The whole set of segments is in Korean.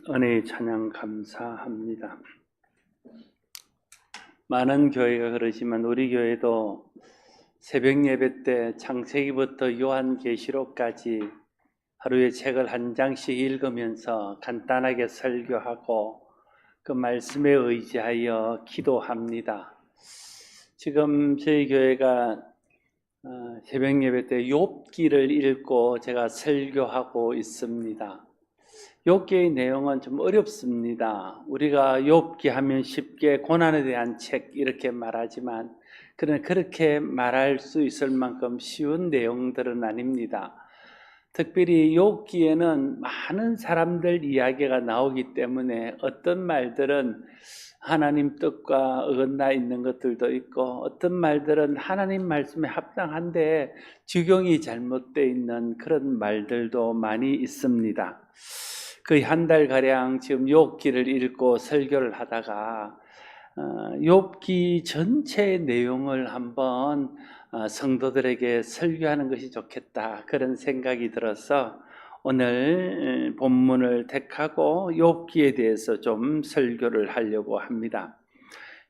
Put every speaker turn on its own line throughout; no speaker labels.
은혜의 찬양 감사합니다. 많은 교회가 그러지만 우리 교회도 새벽 예배 때 창세기부터 요한계시록까지 하루에 책을 한 장씩 읽으면서 간단하게 설교하고 그 말씀에 의지하여 기도합니다. 지금 저희 교회가 새벽 예배 때 욥기를 읽고 제가 설교하고 있습니다. 욥기의 내용은 좀 어렵습니다. 우리가 욥기 하면 쉽게 고난에 대한 책 이렇게 말하지만 그러나 그렇게 말할 수 있을 만큼 쉬운 내용들은 아닙니다. 특별히 욥기에는 많은 사람들 이야기가 나오기 때문에 어떤 말들은 하나님 뜻과 어긋나 있는 것들도 있고 어떤 말들은 하나님 말씀에 합당한데 적용이 잘못되어 있는 그런 말들도 많이 있습니다. 거의 한 달가량 지금 욥기를 읽고 설교를 하다가 욥기 전체의 내용을 한번 성도들에게 설교하는 것이 좋겠다 그런 생각이 들어서 오늘 본문을 택하고 욥기에 대해서 좀 설교를 하려고 합니다.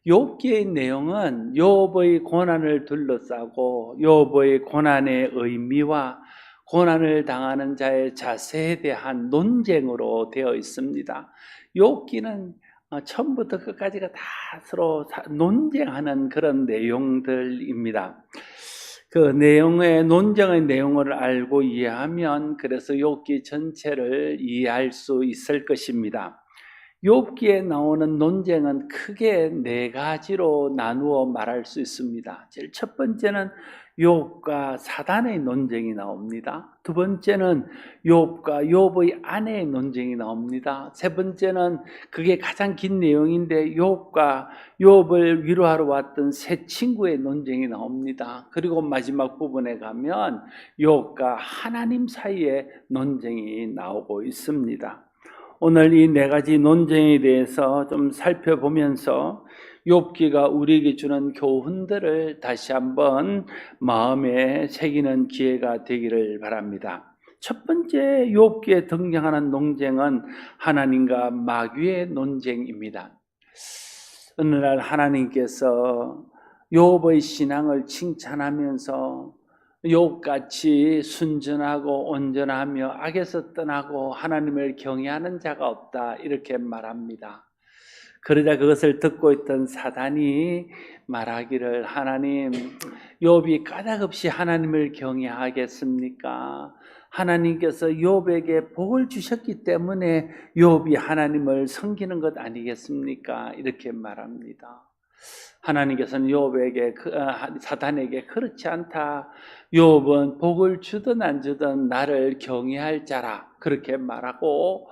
욥기의 내용은 욥의 고난을 둘러싸고 욥의 고난의 의미와 고난을 당하는 자의 자세에 대한 논쟁으로 되어 있습니다. 욥기는 처음부터 끝까지가 다 서로 논쟁하는 그런 내용들입니다. 그 내용의 논쟁의 내용을 알고 이해하면 그래서 욥기 전체를 이해할 수 있을 것입니다. 욥기에 나오는 논쟁은 크게 네 가지로 나누어 말할 수 있습니다. 제일 첫 번째는 욥과 사단의 논쟁이 나옵니다. 두 번째는 욥과 욥의 아내의 논쟁이 나옵니다. 세 번째는 그게 가장 긴 내용인데 욥과 욥을 위로하러 왔던 세 친구의 논쟁이 나옵니다. 그리고 마지막 부분에 가면 욥과 하나님 사이의 논쟁이 나오고 있습니다. 오늘 이 네 가지 논쟁에 대해서 좀 살펴보면서 욥기가 우리에게 주는 교훈들을 다시 한번 마음에 새기는 기회가 되기를 바랍니다. 첫 번째 욥기에 등장하는 논쟁은 하나님과 마귀의 논쟁입니다. 어느 날 하나님께서 욥의 신앙을 칭찬하면서 욥같이 순전하고 온전하며 악에서 떠나고 하나님을 경외하는 자가 없다 이렇게 말합니다. 그러자 그것을 듣고 있던 사단이 말하기를 하나님, 욥이 까닭없이 하나님을 경외하겠습니까? 하나님께서 욥에게 복을 주셨기 때문에 욥이 하나님을 섬기는 것 아니겠습니까? 이렇게 말합니다. 하나님께서는 욥에게 사단에게 그렇지 않다. 욥은 복을 주든 안 주든 나를 경외할 자라 그렇게 말하고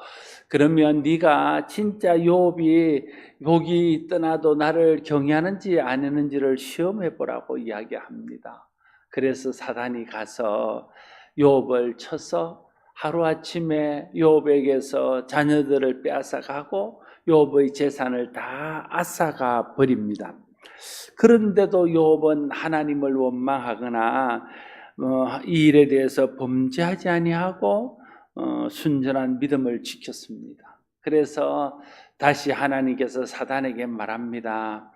그러면 네가 진짜 욥이 복이 있더라도 나를 경외하는지 안 하는지를 시험해 보라고 이야기합니다. 그래서 사단이 가서 욥을 쳐서 하루아침에 욥에게서 자녀들을 빼앗아가고 욥의 재산을 다 앗아가 버립니다. 그런데도 욥은 하나님을 원망하거나 이 일에 대해서 범죄하지 아니하고 순전한 믿음을 지켰습니다. 그래서 다시 하나님께서 사단에게 말합니다.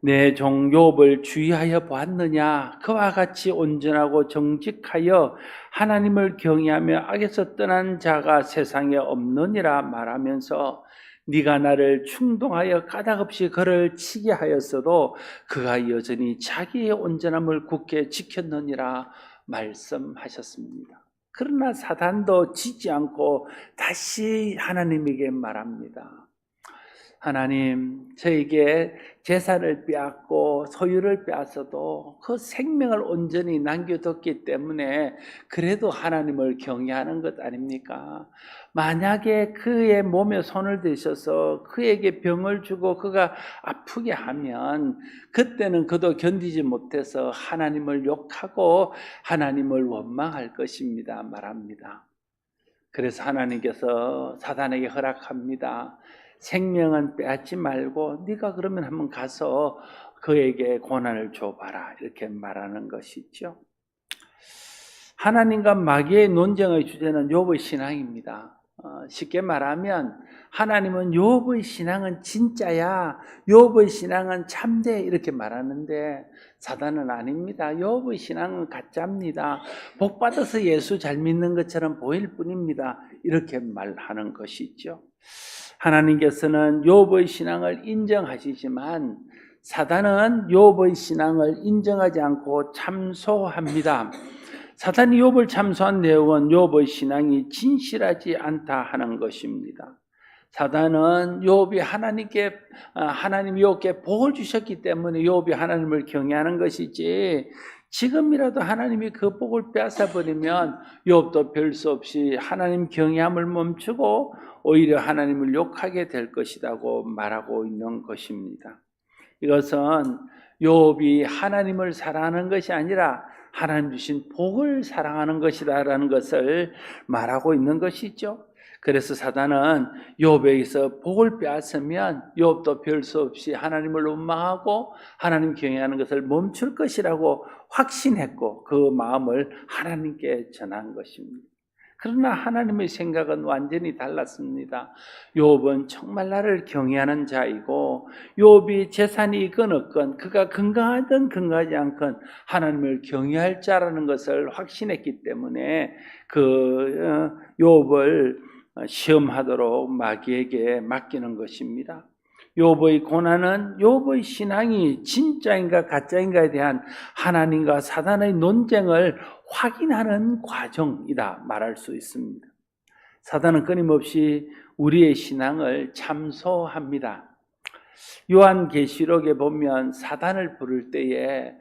내 종 욥을 주의하여 보았느냐? 그와 같이 온전하고 정직하여 하나님을 경외하며 악에서 떠난 자가 세상에 없느니라 말하면서 네가 나를 충동하여 까닭없이 그를 치게 하였어도 그가 여전히 자기의 온전함을 굳게 지켰느니라 말씀하셨습니다. 그러나 사단도 지지 않고 다시 하나님에게 말합니다. 하나님, 저에게 재산을 빼앗고 소유를 빼앗아도 그 생명을 온전히 남겨뒀기 때문에 그래도 하나님을 경외하는 것 아닙니까? 만약에 그의 몸에 손을 대셔서 그에게 병을 주고 그가 아프게 하면 그때는 그도 견디지 못해서 하나님을 욕하고 하나님을 원망할 것입니다. 말합니다. 그래서 하나님께서 사단에게 허락합니다. 생명은 빼앗지 말고 네가 그러면 한번 가서 그에게 고난을 줘봐라 이렇게 말하는 것이죠. 하나님과 마귀의 논쟁의 주제는 욥의 신앙입니다. 쉽게 말하면 하나님은 욥의 신앙은 진짜야, 욥의 신앙은 참돼 이렇게 말하는데 사단은 아닙니다. 욥의 신앙은 가짜입니다. 복 받아서 예수 잘 믿는 것처럼 보일 뿐입니다. 이렇게 말하는 것이죠. 하나님께서는 욥의 신앙을 인정하시지만 사단은 욥의 신앙을 인정하지 않고 참소합니다. 사단이 욥을 참소한 내용은 욥의 신앙이 진실하지 않다 하는 것입니다. 사단은 욥이 하나님이 욥께 복을 주셨기 때문에 욥이 하나님을 경외하는 것이지, 지금이라도 하나님이 그 복을 빼앗아버리면 욥도 별 수 없이 하나님 경외함을 멈추고 오히려 하나님을 욕하게 될 것이라고 말하고 있는 것입니다. 이것은 욥이 하나님을 사랑하는 것이 아니라 하나님 주신 복을 사랑하는 것이다라는 것을 말하고 있는 것이죠. 그래서 사단은 욥에게서 복을 빼앗으면 욥도 별 수 없이 하나님을 원망하고 하나님 경외하는 것을 멈출 것이라고 확신했고 그 마음을 하나님께 전한 것입니다. 그러나 하나님의 생각은 완전히 달랐습니다. 욥은 정말 나를 경외하는 자이고 욥이 재산이 있건 없건 그가 건강하든 건강하지 않건 하나님을 경외할 자라는 것을 확신했기 때문에 그 욥을 시험하도록 마귀에게 맡기는 것입니다. 욥의 고난은 욥의 신앙이 진짜인가 가짜인가에 대한 하나님과 사단의 논쟁을 확인하는 과정이다 말할 수 있습니다. 사단은 끊임없이 우리의 신앙을 참소합니다. 요한계시록에 보면 사단을 부를 때에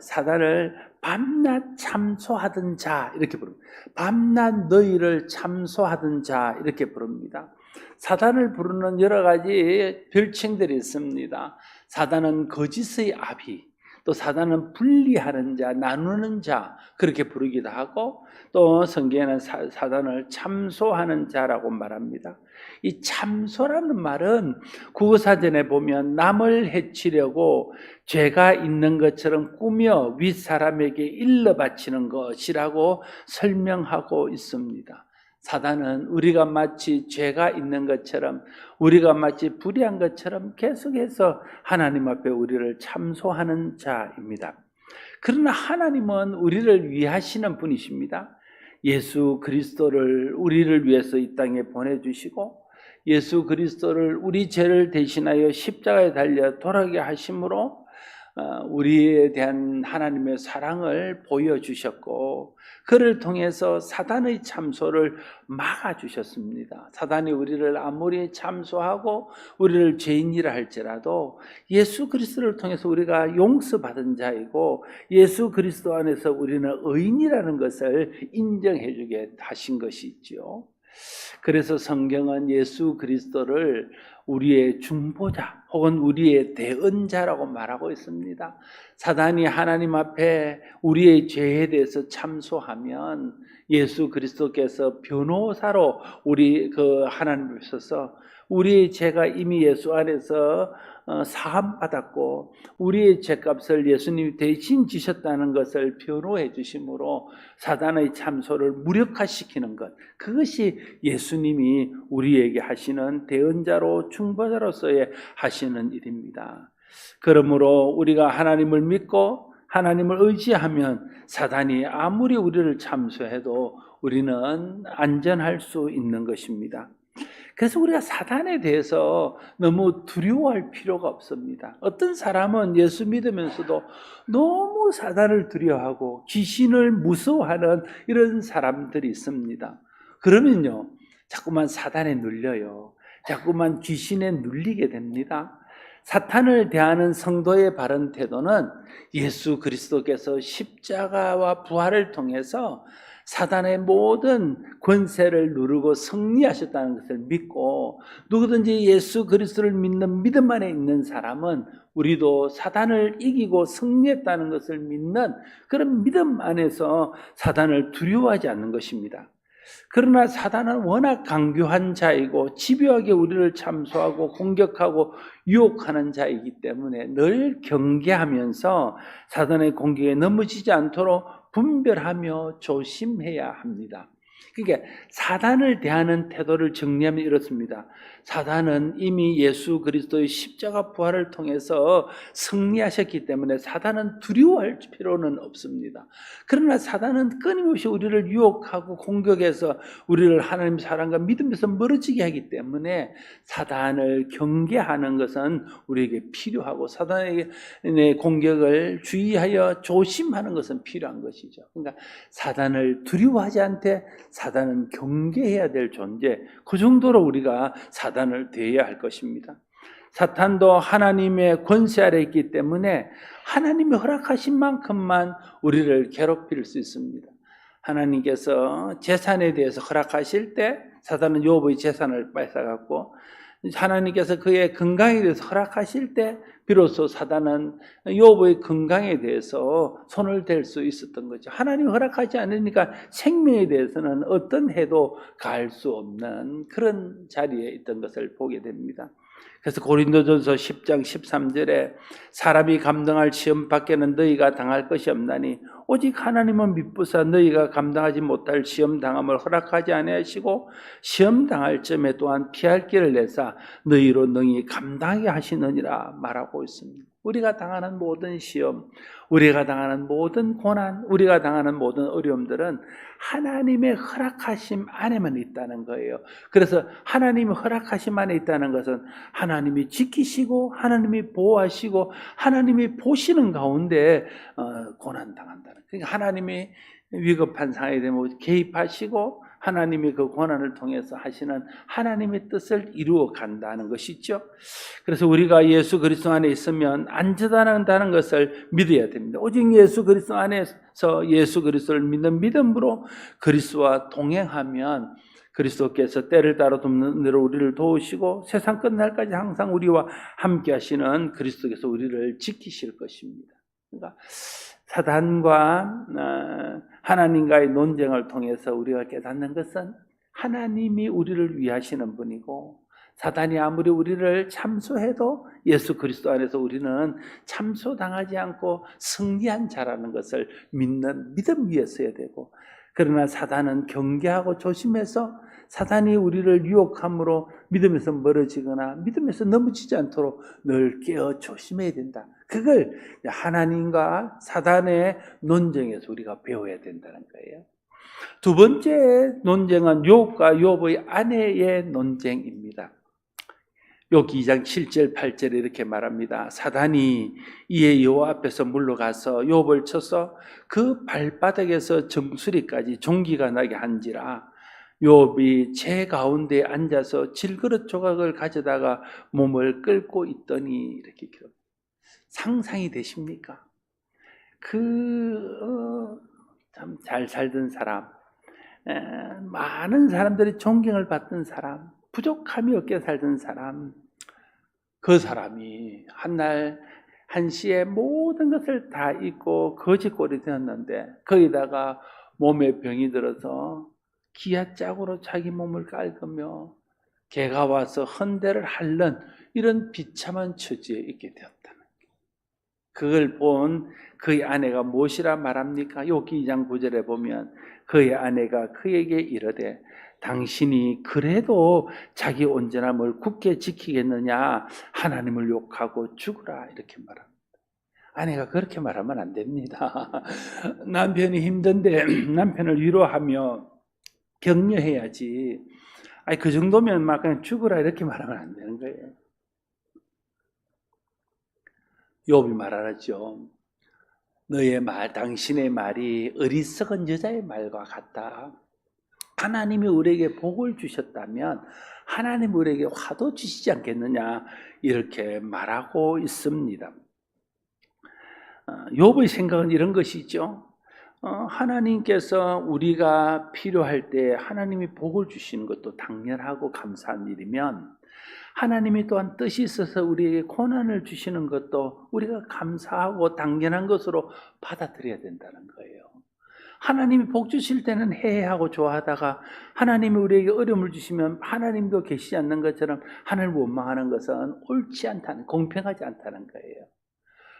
사단을 밤낮 참소하던 자 이렇게 부릅니다. 밤낮 너희를 참소하던 자 이렇게 부릅니다. 사단을 부르는 여러 가지 별칭들이 있습니다. 사단은 거짓의 아비, 또 사단은 분리하는 자, 나누는 자 그렇게 부르기도 하고, 또 성경에는 사단을 참소하는 자라고 말합니다. 이 참소라는 말은 국어사전에 보면 남을 해치려고 죄가 있는 것처럼 꾸며 윗사람에게 일러 바치는 것이라고 설명하고 있습니다. 사단은 우리가 마치 죄가 있는 것처럼, 우리가 마치 불의한 것처럼 계속해서 하나님 앞에 우리를 참소하는 자입니다. 그러나 하나님은 우리를 위하시는 분이십니다. 예수 그리스도를 우리를 위해서 이 땅에 보내주시고 예수 그리스도를 우리 죄를 대신하여 십자가에 달려 돌아가게 하심으로 우리에 대한 하나님의 사랑을 보여주셨고 그를 통해서 사단의 참소를 막아주셨습니다. 사단이 우리를 아무리 참소하고 우리를 죄인이라 할지라도 예수 그리스도를 통해서 우리가 용서받은 자이고 예수 그리스도 안에서 우리는 의인이라는 것을 인정해 주게 하신 것이죠. 그래서 성경은 예수 그리스도를 우리의 중보자 혹은 우리의 대언자라고 말하고 있습니다. 사단이 하나님 앞에 우리의 죄에 대해서 참소하면 예수 그리스도께서 변호사로 우리 하나님 앞에 서서 우리의 죄가 이미 예수 안에서 사함받았고 우리의 죄값을 예수님이 대신 지셨다는 것을 변호해 주심으로 사단의 참소를 무력화시키는 것, 그것이 예수님이 우리에게 하시는 대언자로 중보자로서의 하시는 일입니다. 그러므로 우리가 하나님을 믿고 하나님을 의지하면 사단이 아무리 우리를 참소해도 우리는 안전할 수 있는 것입니다. 그래서 우리가 사단에 대해서 너무 두려워할 필요가 없습니다. 어떤 사람은 예수 믿으면서도 너무 사단을 두려워하고 귀신을 무서워하는 이런 사람들이 있습니다. 그러면요, 자꾸만 사단에 눌려요. 자꾸만 귀신에 눌리게 됩니다. 사탄을 대하는 성도의 바른 태도는 예수 그리스도께서 십자가와 부활을 통해서 사단의 모든 권세를 누르고 승리하셨다는 것을 믿고, 누구든지 예수 그리스도를 믿는 믿음 안에 있는 사람은 우리도 사단을 이기고 승리했다는 것을 믿는 그런 믿음 안에서 사단을 두려워하지 않는 것입니다. 그러나 사단은 워낙 강교한 자이고 집요하게 우리를 참소하고 공격하고 유혹하는 자이기 때문에 늘 경계하면서 사단의 공격에 넘어지지 않도록 분별하며 조심해야 합니다. 그러니까 사단을 대하는 태도를 정리하면 이렇습니다. 사단은 이미 예수 그리스도의 십자가 부활을 통해서 승리하셨기 때문에 사단은 두려워할 필요는 없습니다. 그러나 사단은 끊임없이 우리를 유혹하고 공격해서 우리를 하나님 사랑과 믿음에서 멀어지게 하기 때문에 사단을 경계하는 것은 우리에게 필요하고 사단의 공격을 주의하여 조심하는 것은 필요한 것이죠. 그러니까 사단을 두려워하지 않되 사단은 경계해야 될 존재, 그 정도로 우리가 사단을 대해야 할 것입니다. 사탄도 하나님의 권세 아래 있기 때문에 하나님이 허락하신 만큼만 우리를 괴롭힐 수 있습니다. 하나님께서 재산에 대해서 허락하실 때 사단은 욥의 재산을 뺏어갔고, 하나님께서 그의 건강에 대해서 허락하실 때 비로소 사단은 욥의 건강에 대해서 손을 댈 수 있었던 거죠. 하나님이 허락하지 않으니까 생명에 대해서는 어떤 해도 가할 수 없는 그런 자리에 있던 것을 보게 됩니다. 그래서 고린도전서 10장 13절에 사람이 감당할 시험 밖에는 너희가 당할 것이 없나니 오직 하나님은 미쁘사 너희가 감당하지 못할 시험 당함을 허락하지 아니하시고 시험 당할 점에 또한 피할 길을 내사 너희로 능히 감당하게 하시느니라 말하고 있습니다. 우리가 당하는 모든 시험, 우리가 당하는 모든 고난, 우리가 당하는 모든 어려움들은 하나님의 허락하심 안에만 있다는 거예요. 그래서 하나님의 허락하심 안에 있다는 것은 하나님이 지키시고 하나님이 보호하시고 하나님이 보시는 가운데 고난당한다는, 그러니까 하나님이 위급한 상황이 되면 개입하시고 하나님이 그 고난을 통해서 하시는 하나님의 뜻을 이루어 간다는 것이죠. 그래서 우리가 예수 그리스도 안에 있으면 안전하다는 것을 믿어야 됩니다. 오직 예수 그리스도 안에서 예수 그리스도를 믿는 믿음으로 그리스도와 동행하면 그리스도께서 때를 따라 돕는 대로 우리를 도우시고 세상 끝날까지 항상 우리와 함께 하시는 그리스도께서 우리를 지키실 것입니다. 그러니까 사단과 하나님과의 논쟁을 통해서 우리가 깨닫는 것은 하나님이 우리를 위하시는 분이고, 사단이 아무리 우리를 참소해도 예수 그리스도 안에서 우리는 참소당하지 않고 승리한 자라는 것을 믿는 믿음 위에 서야 되고, 그러나 사단은 경계하고 조심해서 사단이 우리를 유혹함으로 믿음에서 멀어지거나 믿음에서 넘어지지 않도록 늘 깨어 조심해야 된다. 그걸 하나님과 사단의 논쟁에서 우리가 배워야 된다는 거예요. 두 번째 논쟁은 욥과 욥의 아내의 논쟁입니다. 욥기 2장 7절 8절에 이렇게 말합니다. 사단이 이에 여호와 앞에서 물러가서 욥을 쳐서 그 발바닥에서 정수리까지 종기가 나게 한지라 욥이 제 가운데 앉아서 질그릇 조각을 가져다가 몸을 끌고 있더니, 이렇게 기록. 상상이 되십니까? 참 잘 살던 사람, 많은 사람들이 존경을 받던 사람, 부족함이 없게 살던 사람, 그 사람이 한날 한시에 모든 것을 다 잊고 거지꼴이 되었는데 거기다가 몸에 병이 들어서 기아짝으로 자기 몸을 깔으며 개가 와서 헌대를 핥는 이런 비참한 처지에 있게 되었다는 거예요. 그걸 본 그의 아내가 무엇이라 말합니까? 욥기 2장 9절에 보면 그의 아내가 그에게 이르되 당신이 그래도 자기 온전함을 굳게 지키겠느냐? 하나님을 욕하고 죽으라, 이렇게 말합니다. 아내가 그렇게 말하면 안 됩니다. 남편이 힘든데 남편을 위로하며 격려해야지. 아니, 그 정도면 막 그냥 죽으라 이렇게 말하면 안 되는 거예요. 욥이 말하죠. 너의 말, 당신의 말이 어리석은 여자의 말과 같다. 하나님이 우리에게 복을 주셨다면 하나님 우리에게 화도 주시지 않겠느냐, 이렇게 말하고 있습니다. 욥의 생각은 이런 것이죠. 하나님께서 우리가 필요할 때 하나님이 복을 주시는 것도 당연하고 감사한 일이면 하나님이 또한 뜻이 있어서 우리에게 고난을 주시는 것도 우리가 감사하고 당연한 것으로 받아들여야 된다는 거예요. 하나님이 복 주실 때는 해하고 좋아하다가 하나님이 우리에게 어려움을 주시면 하나님도 계시지 않는 것처럼 하나님을 원망하는 것은 옳지 않다는, 공평하지 않다는 거예요.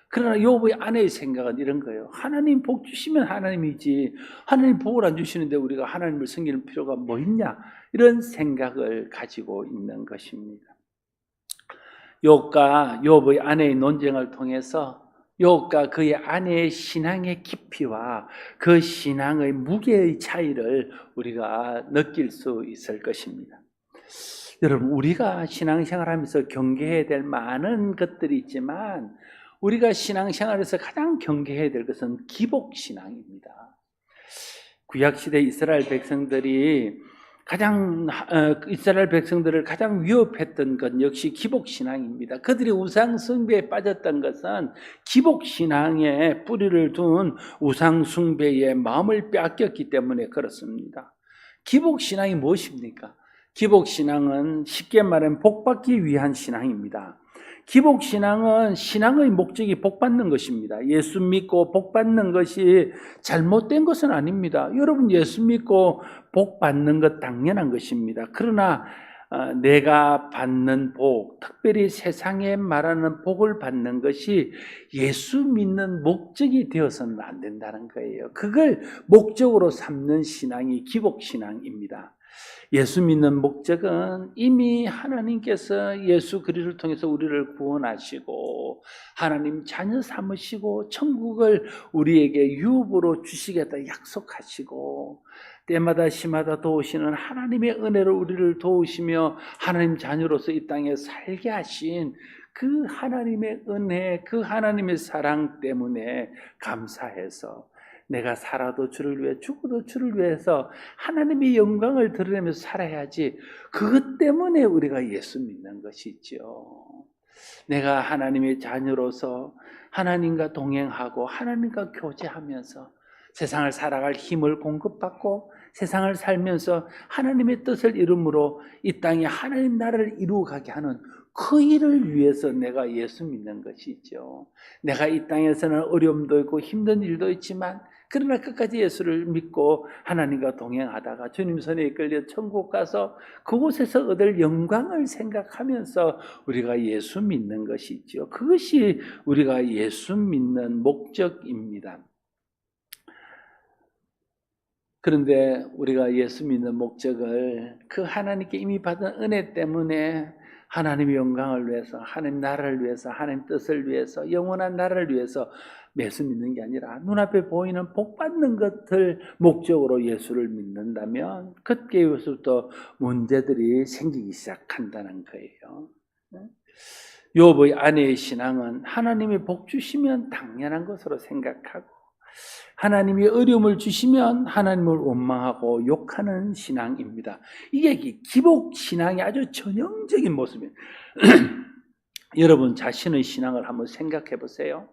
그러나 욥의 아내의 생각은 이런 거예요. 하나님 복 주시면 하나님이지, 하나님 복을 안 주시는데 우리가 하나님을 섬기는 필요가 뭐 있냐, 이런 생각을 가지고 있는 것입니다. 욥과 욥의 아내의 논쟁을 통해서 욥과 그의 아내의 신앙의 깊이와 그 신앙의 무게의 차이를 우리가 느낄 수 있을 것입니다. 여러분, 우리가 신앙생활하면서 경계해야 될 많은 것들이 있지만 우리가 신앙생활에서 가장 경계해야 될 것은 기복신앙입니다. 구약시대 이스라엘 백성들을 가장 위협했던 것 역시 기복신앙입니다. 그들이 우상숭배에 빠졌던 것은 기복신앙에 뿌리를 둔 우상숭배의 마음을 빼앗겼기 때문에 그렇습니다. 기복신앙이 무엇입니까? 기복신앙은 쉽게 말하면 복받기 위한 신앙입니다. 기복신앙은 신앙의 목적이 복받는 것입니다. 예수 믿고 복받는 것이 잘못된 것은 아닙니다. 여러분, 예수 믿고 복받는 것 당연한 것입니다. 그러나 내가 받는 복, 특별히 세상에 말하는 복을 받는 것이 예수 믿는 목적이 되어서는 안 된다는 거예요. 그걸 목적으로 삼는 신앙이 기복신앙입니다. 예수 믿는 목적은 이미 하나님께서 예수 그리스도를 통해서 우리를 구원하시고 하나님 자녀 삼으시고 천국을 우리에게 유업으로 주시겠다 약속하시고 때마다 시마다 도우시는 하나님의 은혜로 우리를 도우시며 하나님 자녀로서 이 땅에 살게 하신 그 하나님의 은혜, 그 하나님의 사랑 때문에 감사해서 내가 살아도 주를 위해 죽어도 주를 위해서 하나님의 영광을 드러내면서 살아야지, 그것 때문에 우리가 예수 믿는 것이죠. 내가 하나님의 자녀로서 하나님과 동행하고 하나님과 교제하면서 세상을 살아갈 힘을 공급받고 세상을 살면서 하나님의 뜻을 이름으로 이 땅에 하나님 나라를 이루어가게 하는 그 일을 위해서 내가 예수 믿는 것이죠. 내가 이 땅에서는 어려움도 있고 힘든 일도 있지만 그러나 끝까지 예수를 믿고 하나님과 동행하다가 주님 손에 이끌려 천국 가서 그곳에서 얻을 영광을 생각하면서 우리가 예수 믿는 것이죠. 그것이 우리가 예수 믿는 목적입니다. 그런데 우리가 예수 믿는 목적을 그 하나님께 이미 받은 은혜 때문에 하나님의 영광을 위해서, 하나님 나라를 위해서, 하나님 뜻을 위해서, 영원한 나라를 위해서 예수 믿는 게 아니라 눈앞에 보이는 복 받는 것을 목적으로 예수를 믿는다면 그때부터 문제들이 생기기 시작한다는 거예요. 욥의 아내의 신앙은 하나님이 복 주시면 당연한 것으로 생각하고 하나님이 어려움을 주시면 하나님을 원망하고 욕하는 신앙입니다. 이게 기복신앙의 아주 전형적인 모습이에요. 여러분 자신의 신앙을 한번 생각해 보세요.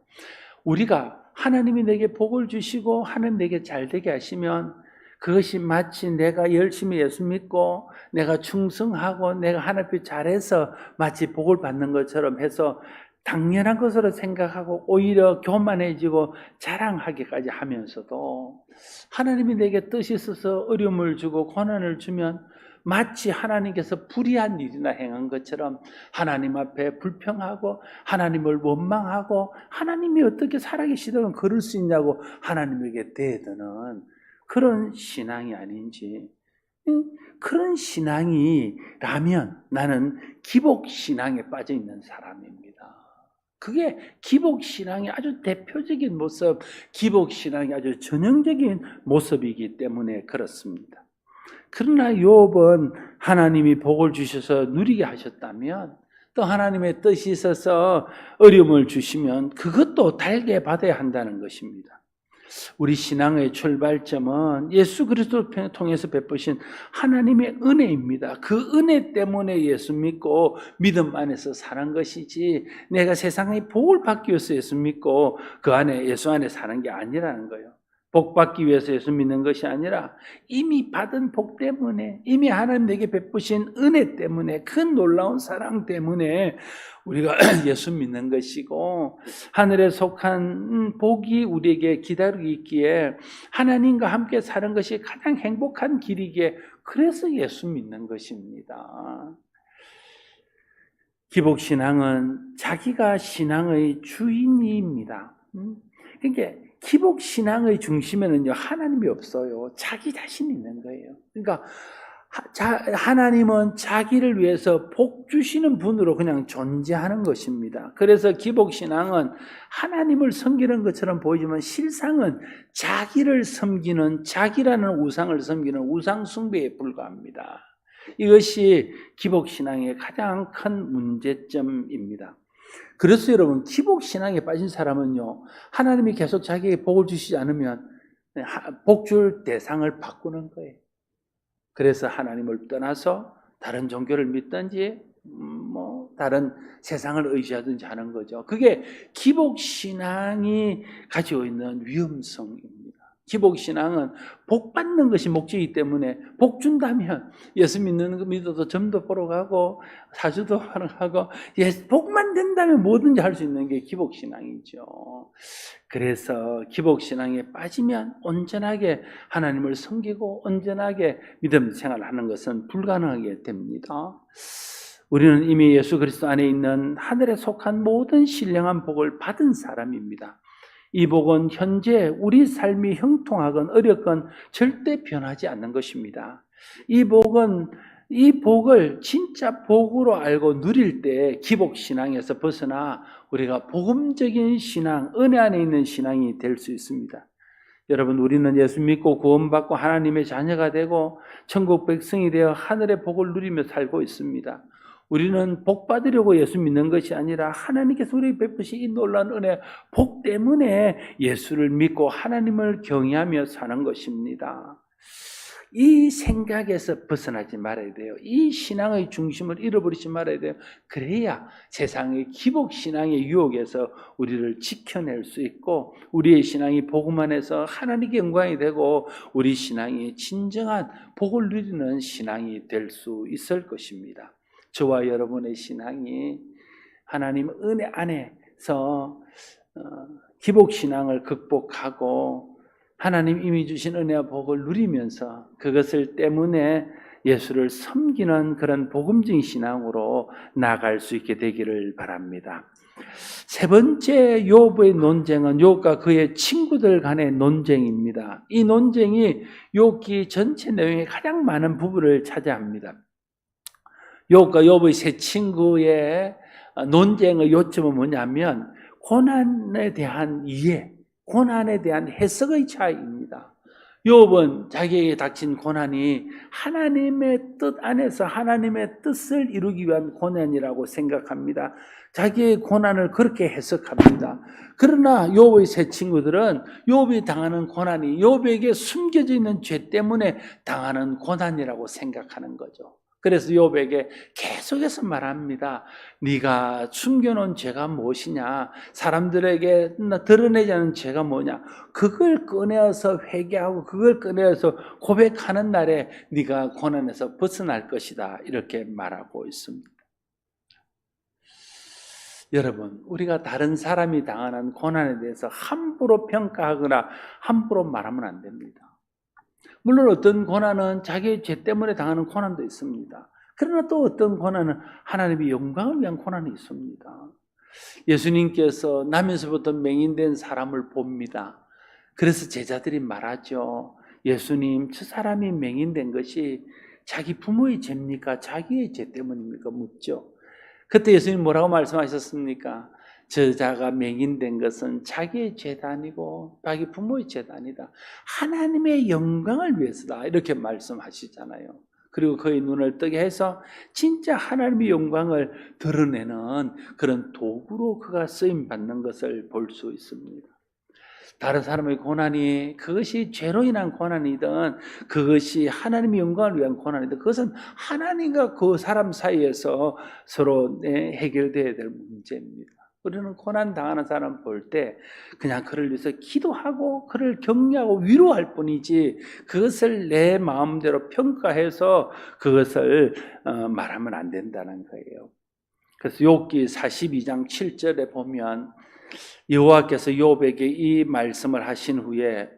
우리가 하나님이 내게 복을 주시고 하나님 내게 잘되게 하시면 그것이 마치 내가 열심히 예수 믿고 내가 충성하고 내가 하나님 앞에 잘해서 마치 복을 받는 것처럼 해서 당연한 것으로 생각하고 오히려 교만해지고 자랑하기까지 하면서도 하나님이 내게 뜻이 있어서 어려움을 주고 고난을 주면 마치 하나님께서 불의한 일이나 행한 것처럼 하나님 앞에 불평하고 하나님을 원망하고 하나님이 어떻게 살아계시다면 그럴 수 있냐고 하나님에게 대드는 그런 신앙이 아닌지, 그런 신앙이라면 나는 기복신앙에 빠져 있는 사람입니다. 그게 기복신앙의 아주 대표적인 모습, 기복신앙의 아주 전형적인 모습이기 때문에 그렇습니다. 그러나 욥은 하나님이 복을 주셔서 누리게 하셨다면 또 하나님의 뜻이 있어서 어려움을 주시면 그것도 달게 받아야 한다는 것입니다. 우리 신앙의 출발점은 예수 그리스도를 통해서 베푸신 하나님의 은혜입니다. 그 은혜 때문에 예수 믿고 믿음 안에서 사는 것이지 내가 세상의 복을 받기 위해서 예수 믿고 그 안에 예수 안에 사는 게 아니라는 거예요. 복 받기 위해서 예수 믿는 것이 아니라 이미 받은 복 때문에, 이미 하나님 내게 베푸신 은혜 때문에, 그 놀라운 사랑 때문에 우리가 예수 믿는 것이고 하늘에 속한 복이 우리에게 기다리고 있기에 하나님과 함께 사는 것이 가장 행복한 길이기에 그래서 예수 믿는 것입니다. 기복신앙은 자기가 신앙의 주인입니다. 그러니까 기복신앙의 중심에는요, 하나님이 없어요. 자기 자신이 있는 거예요. 그러니까 하나님은 자기를 위해서 복 주시는 분으로 그냥 존재하는 것입니다. 그래서 기복신앙은 하나님을 섬기는 것처럼 보이지만 실상은 자기를 섬기는, 자기라는 우상을 섬기는 우상숭배에 불과합니다. 이것이 기복신앙의 가장 큰 문제점입니다. 그래서 여러분, 기복신앙에 빠진 사람은요, 하나님이 계속 자기에게 복을 주시지 않으면 복 줄 대상을 바꾸는 거예요. 그래서 하나님을 떠나서 다른 종교를 믿든지 다른 세상을 의지하든지 하는 거죠. 그게 기복신앙이 가지고 있는 위험성입니다. 기복신앙은 복 받는 것이 목적이기 때문에 복 준다면 예수 믿어도 점도 보러 가고 사주도 하러 가고 복만 된다면 뭐든지 할 수 있는 게 기복신앙이죠. 그래서 기복신앙에 빠지면 온전하게 하나님을 섬기고 온전하게 믿음 생활을 하는 것은 불가능하게 됩니다. 우리는 이미 예수 그리스도 안에 있는 하늘에 속한 모든 신령한 복을 받은 사람입니다. 이 복은 현재 우리 삶이 형통하건 어렵건 절대 변하지 않는 것입니다. 이 복을 진짜 복으로 알고 누릴 때 기복신앙에서 벗어나 우리가 복음적인 신앙, 은혜 안에 있는 신앙이 될 수 있습니다. 여러분, 우리는 예수 믿고 구원받고 하나님의 자녀가 되고 천국 백성이 되어 하늘의 복을 누리며 살고 있습니다. 우리는 복 받으려고 예수 믿는 것이 아니라 하나님께서 우리에게 베푸신 이 놀라운 은혜, 복 때문에 예수를 믿고 하나님을 경외하며 사는 것입니다. 이 생각에서 벗어나지 말아야 돼요. 이 신앙의 중심을 잃어버리지 말아야 돼요. 그래야 세상의 기복신앙의 유혹에서 우리를 지켜낼 수 있고 우리의 신앙이 복음 안에서 하나님께 영광이 되고 우리 신앙이 진정한 복을 누리는 신앙이 될 수 있을 것입니다. 저와 여러분의 신앙이 하나님 은혜 안에서 기복신앙을 극복하고 하나님 이미 주신 은혜와 복을 누리면서 그것을 때문에 예수를 섬기는 그런 복음적인 신앙으로 나아갈 수 있게 되기를 바랍니다. 세 번째 욥의 논쟁은 욥과 그의 친구들 간의 논쟁입니다. 이 논쟁이 욥기 전체 내용의 가장 많은 부분을 차지합니다. 욥과 욥의 세 친구의 논쟁의 요점은 뭐냐면 고난에 대한 이해, 고난에 대한 해석의 차이입니다. 욥은 자기에게 닥친 고난이 하나님의 뜻 안에서 하나님의 뜻을 이루기 위한 고난이라고 생각합니다. 자기의 고난을 그렇게 해석합니다. 그러나 욥의 세 친구들은 욥이 당하는 고난이 욥에게 숨겨져 있는 죄 때문에 당하는 고난이라고 생각하는 거죠. 그래서 욥에게 계속해서 말합니다. 네가 숨겨놓은 죄가 무엇이냐? 사람들에게 드러내지 않은 죄가 뭐냐? 그걸 꺼내어서 회개하고 그걸 꺼내어서 고백하는 날에 네가 고난에서 벗어날 것이다. 이렇게 말하고 있습니다. 여러분, 우리가 다른 사람이 당하는 고난에 대해서 함부로 평가하거나 함부로 말하면 안 됩니다. 물론 어떤 고난은 자기의 죄 때문에 당하는 고난도 있습니다. 그러나 또 어떤 고난은 하나님의 영광을 위한 고난이 있습니다. 예수님께서 나면서부터 맹인된 사람을 봅니다. 그래서 제자들이 말하죠. 예수님, 저 사람이 맹인된 것이 자기 부모의 죄입니까? 자기의 죄 때문입니까? 묻죠. 그때 예수님 뭐라고 말씀하셨습니까? 저자가 맹인된 것은 자기의 죄도 아니고 자기 부모의 죄도 아니다. 하나님의 영광을 위해서다. 이렇게 말씀하시잖아요. 그리고 그의 눈을 뜨게 해서 진짜 하나님의 영광을 드러내는 그런 도구로 그가 쓰임받는 것을 볼 수 있습니다. 다른 사람의 고난이 그것이 죄로 인한 고난이든 그것이 하나님의 영광을 위한 고난이든 그것은 하나님과 그 사람 사이에서 서로 해결되어야 될 문제입니다. 우리는 고난 당하는 사람 볼 때 그냥 그를 위해서 기도하고 그를 격려하고 위로할 뿐이지 그것을 내 마음대로 평가해서 그것을 말하면 안 된다는 거예요. 그래서 욥기 42장 7절에 보면 여호와께서 욥에게 이 말씀을 하신 후에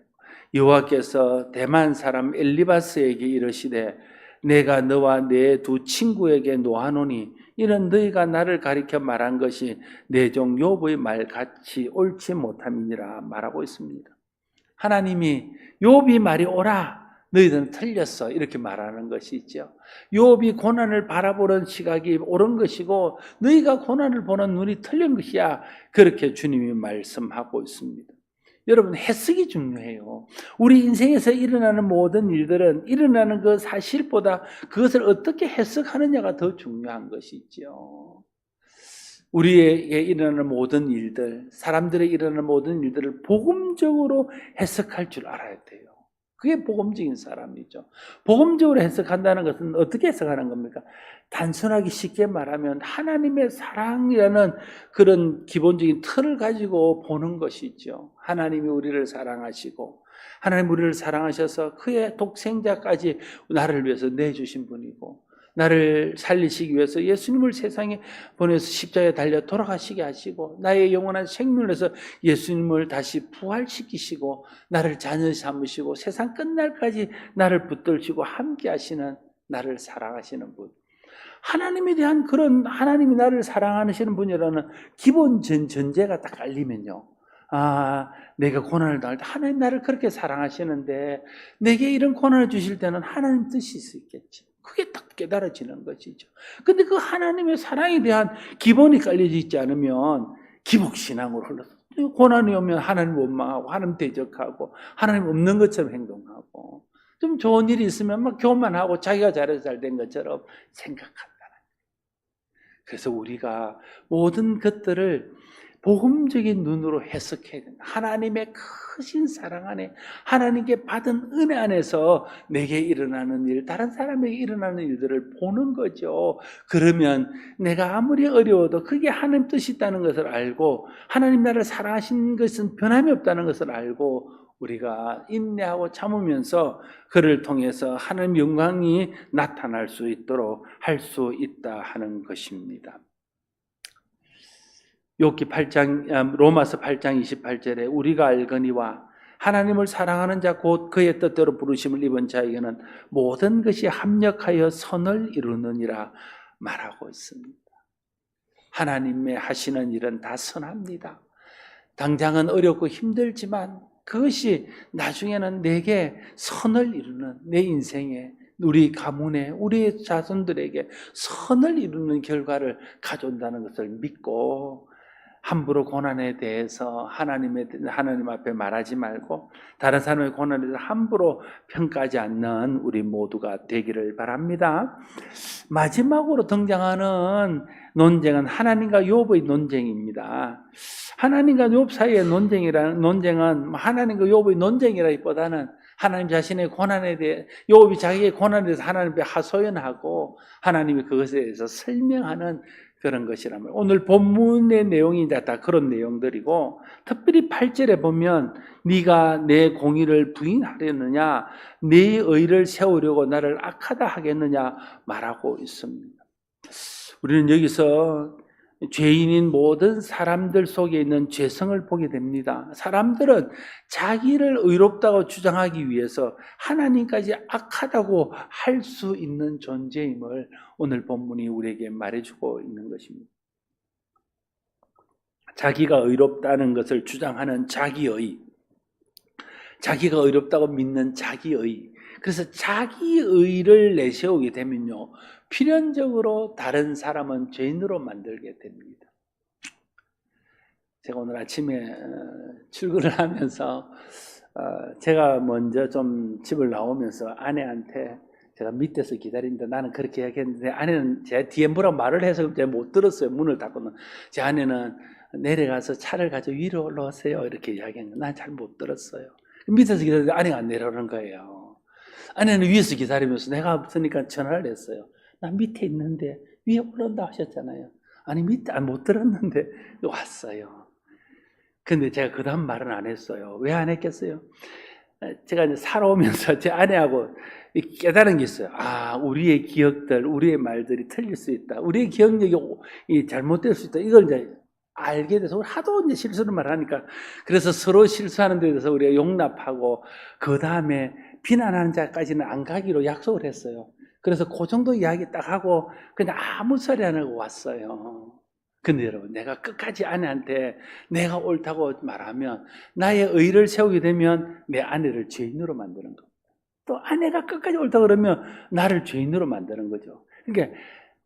여호와께서 대만 사람 엘리바스에게 이르시되 내가 너와 내 두 친구에게 노하노니 이는 너희가 나를 가리켜 말한 것이 내 종 욥의 말같이 옳지 못함이니라 말하고 있습니다. 하나님이 욥이 말이 옳아, 너희들은 틀렸어, 이렇게 말하는 것이 있죠. 욥이 고난을 바라보는 시각이 옳은 것이고 너희가 고난을 보는 눈이 틀린 것이야, 그렇게 주님이 말씀하고 있습니다. 여러분, 해석이 중요해요. 우리 인생에서 일어나는 모든 일들은 일어나는 그 사실보다 그것을 어떻게 해석하느냐가 더 중요한 것이죠. 우리에게 일어나는 모든 일들, 사람들의 일어나는 모든 일들을 복음적으로 해석할 줄 알아야 돼요. 그게 복음적인 사람이죠. 복음적으로 해석한다는 것은 어떻게 해석하는 겁니까? 단순하게 쉽게 말하면 하나님의 사랑이라는 그런 기본적인 틀을 가지고 보는 것이죠. 하나님이 우리를 사랑하시고 하나님 우리를 사랑하셔서 그의 독생자까지 나를 위해서 내주신 분이고 나를 살리시기 위해서 예수님을 세상에 보내서 십자가에 달려 돌아가시게 하시고 나의 영원한 생명을 위해서 예수님을 다시 부활시키시고 나를 자녀 삼으시고 세상 끝날까지 나를 붙들시고 함께 하시는, 나를 사랑하시는 분, 하나님에 대한 그런, 하나님이 나를 사랑하시는 분이라는 기본 전제가 딱 알리면요, 아, 내가 고난을 당할 때 하나님 나를 그렇게 사랑하시는데 내게 이런 고난을 주실 때는 하나님 뜻이 있겠지, 그게 딱 깨달아지는 것이죠. 근데 그 하나님의 사랑에 대한 기본이 깔려져 있지 않으면 기복신앙으로 흘러서 고난이 오면 하나님 원망하고 하나님 대적하고 하나님 없는 것처럼 행동하고 좀 좋은 일이 있으면 막 교만하고 자기가 잘해서 잘 된 것처럼 생각한다는 거예요. 그래서 우리가 모든 것들을 복음적인 눈으로 해석해야 된다. 하나님의 크신 사랑 안에, 하나님께 받은 은혜 안에서 내게 일어나는 일, 다른 사람에게 일어나는 일들을 보는 거죠. 그러면 내가 아무리 어려워도 그게 하나님 뜻이 있다는 것을 알고 하나님 나를 사랑하신 것은 변함이 없다는 것을 알고 우리가 인내하고 참으면서 그를 통해서 하나님 영광이 나타날 수 있도록 할 수 있다 하는 것입니다. 욥기 8장, 로마서 8장 28절에 우리가 알거니와 하나님을 사랑하는 자 곧 그의 뜻대로 부르심을 입은 자에게는 모든 것이 합력하여 선을 이루느니라 말하고 있습니다. 하나님의 하시는 일은 다 선합니다. 당장은 어렵고 힘들지만 그것이 나중에는 내게 선을 이루는, 내 인생에, 우리 가문에, 우리 자손들에게 선을 이루는 결과를 가져온다는 것을 믿고 함부로 고난에 대해서 하나님 앞에 말하지 말고 다른 사람의 고난에 대해서 함부로 평가하지 않는 우리 모두가 되기를 바랍니다. 마지막으로 등장하는 논쟁은 하나님과 욥의 논쟁입니다. 하나님과 욥 사이의 논쟁은 하나님과 욥의 논쟁이라기보다는 하나님 자신의 고난에 대해, 욥이 자기의 고난에 대해서 하나님 앞에 하소연하고 하나님이 그것에 대해서 설명하는 그런 것이라면, 오늘 본문의 내용이 다 그런 내용들이고, 특별히 8절에 보면 네가 내 공의를 부인하려느냐, 네 의를 세우려고 나를 악하다 하겠느냐 말하고 있습니다. 우리는 여기서 죄인인 모든 사람들 속에 있는 죄성을 보게 됩니다. 사람들은 자기를 의롭다고 주장하기 위해서 하나님까지 악하다고 할 수 있는 존재임을 오늘 본문이 우리에게 말해주고 있는 것입니다. 자기가 의롭다는 것을 주장하는 자기의, 자기가 의롭다고 믿는 자기의, 그래서 자기의를 내세우게 되면요, 필연적으로 다른 사람은 죄인으로 만들게 됩니다. 제가 오늘 아침에 출근을 하면서 제가 먼저 좀 집을 나오면서 아내한테 제가 밑에서 기다리는데 나는 그렇게 이야기했는데 아내는 제 뒤에 뭐라고 말을 해서 제가 못 들었어요. 문을 닫고는. 제 아내는 내려가서 차를 가지고 위로 올라오세요 이렇게 이야기했는데 난 잘 못 들었어요. 밑에서 기다리는데 아내가 안 내려오는 거예요. 아내는 위에서 기다리면서 내가 없으니까 전화를 했어요. 나 밑에 있는데 위에 올라온다 하셨잖아요. 아니 밑에 못 들었는데 왔어요. 근데 제가 그 다음 말은 안 했어요. 왜 안 했겠어요? 제가 이제 살아오면서 제 아내하고 깨달은 게 있어요. 아, 우리의 기억들, 우리의 말들이 틀릴 수 있다. 우리의 기억력이 잘못될 수 있다. 이걸 이제 알게 돼서 하도 이제 실수를 말하니까, 그래서 서로 실수하는 데 대해서 우리가 용납하고 그 다음에 비난하는 자까지는 안 가기로 약속을 했어요. 그래서 그 정도 이야기 딱 하고 그냥 아무 소리 안 하고 왔어요. 근데 여러분, 내가 끝까지 아내한테 내가 옳다고 말하면, 나의 의를 세우게 되면 내 아내를 죄인으로 만드는 겁니다. 또 아내가 끝까지 옳다고 그러면 나를 죄인으로 만드는 거죠. 그러니까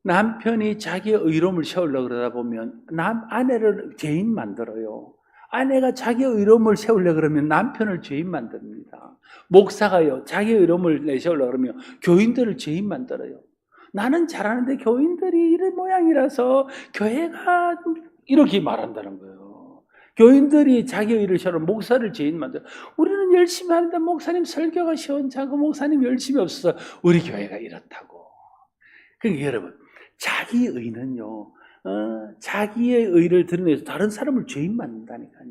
남편이 자기의 의로움을 세우려고 그러다 보면 아내를 죄인 만들어요. 아내가 자기의 의로움을 세우려고 그러면 남편을 죄인 만듭니다. 목사가요, 자기의 의로움을 내세우려고 그러면 교인들을 죄인 만들어요. 나는 잘하는데 교인들이 이런 모양이라서 교회가 이렇게 말한다는 거예요. 교인들이 자기의 의를 세우려 목사를 죄인 만들어. 우리는 열심히 하는데 목사님 설교가 시원찮고 목사님 열심히 없어서 우리 교회가 이렇다고. 그러니까 여러분, 자기 의는요, 자기의 의를 드러내서 다른 사람을 죄인 만든다니까요.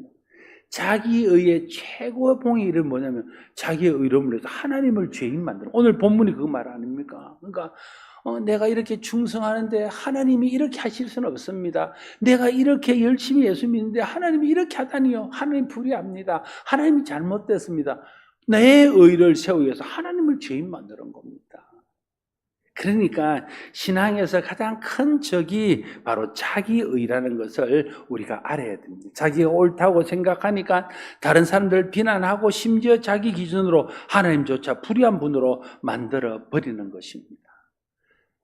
자기 의의 최고의 봉의를 뭐냐면 자기의 의로움을 해서 하나님을 죄인 만드는. 오늘 본문이 그 말 아닙니까? 그러니까 내가 이렇게 충성하는데 하나님이 이렇게 하실 수는 없습니다. 내가 이렇게 열심히 예수 믿는데 하나님이 이렇게 하다니요. 하나님 불의합니다. 하나님이 잘못됐습니다. 내 의를 세우기 위해서 하나님을 죄인 만드는 겁니다. 그러니까 신앙에서 가장 큰 적이 바로 자기의라는 것을 우리가 알아야 됩니다. 자기가 옳다고 생각하니까 다른 사람들을 비난하고 심지어 자기 기준으로 하나님조차 불의한 분으로 만들어 버리는 것입니다.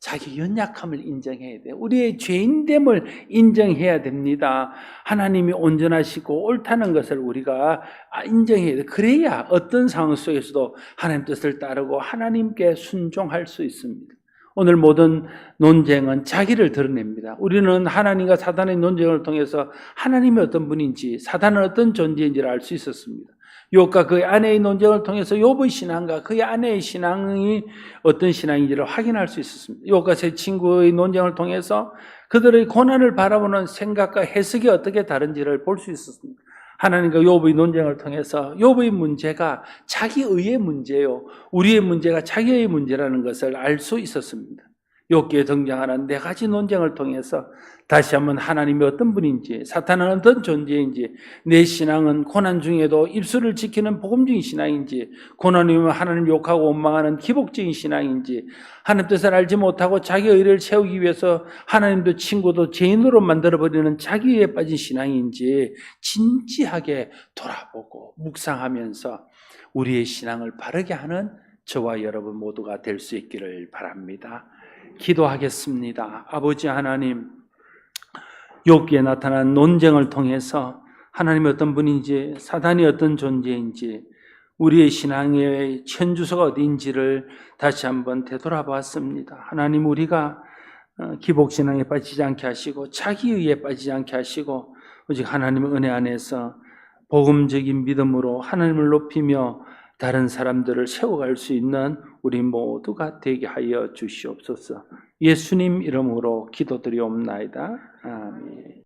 자기 연약함을 인정해야 돼요. 우리의 죄인됨을 인정해야 됩니다. 하나님이 온전하시고 옳다는 것을 우리가 인정해야 돼요. 그래야 어떤 상황 속에서도 하나님 뜻을 따르고 하나님께 순종할 수 있습니다. 오늘 모든 논쟁은 자기를 드러냅니다. 우리는 하나님과 사단의 논쟁을 통해서 하나님이 어떤 분인지, 사단은 어떤 존재인지를 알 수 있었습니다. 욥과 그의 아내의 논쟁을 통해서 욥의 신앙과 그의 아내의 신앙이 어떤 신앙인지를 확인할 수 있었습니다. 욥과 세 친구의 논쟁을 통해서 그들의 고난을 바라보는 생각과 해석이 어떻게 다른지를 볼 수 있었습니다. 하나님과 욥의 논쟁을 통해서 욥의 문제가 자기의의 문제요, 우리의 문제가 자기의 문제라는 것을 알 수 있었습니다. 욥기에 등장하는 네 가지 논쟁을 통해서 다시 한번 하나님이 어떤 분인지, 사탄은 어떤 존재인지, 내 신앙은 고난 중에도 입술을 지키는 복음적인 신앙인지, 고난이면 하나님 욕하고 원망하는 기복적인 신앙인지, 하나님 뜻을 알지 못하고 자기 의를 세우기 위해서 하나님도 친구도 죄인으로 만들어버리는 자기 의에 빠진 신앙인지 진지하게 돌아보고 묵상하면서 우리의 신앙을 바르게 하는 저와 여러분 모두가 될 수 있기를 바랍니다. 기도하겠습니다. 아버지 하나님, 욥기에 나타난 논쟁을 통해서 하나님이 어떤 분인지, 사단이 어떤 존재인지, 우리의 신앙의 현주소가 어디인지를 다시 한번 되돌아봤습니다. 하나님, 우리가 기복신앙에 빠지지 않게 하시고 자기의에 빠지지 않게 하시고 오직 하나님의 은혜 안에서 복음적인 믿음으로 하나님을 높이며 다른 사람들을 세워갈 수 있는 우리 모두가 되게 하여 주시옵소서. 예수님 이름으로 기도드리옵나이다. 아멘.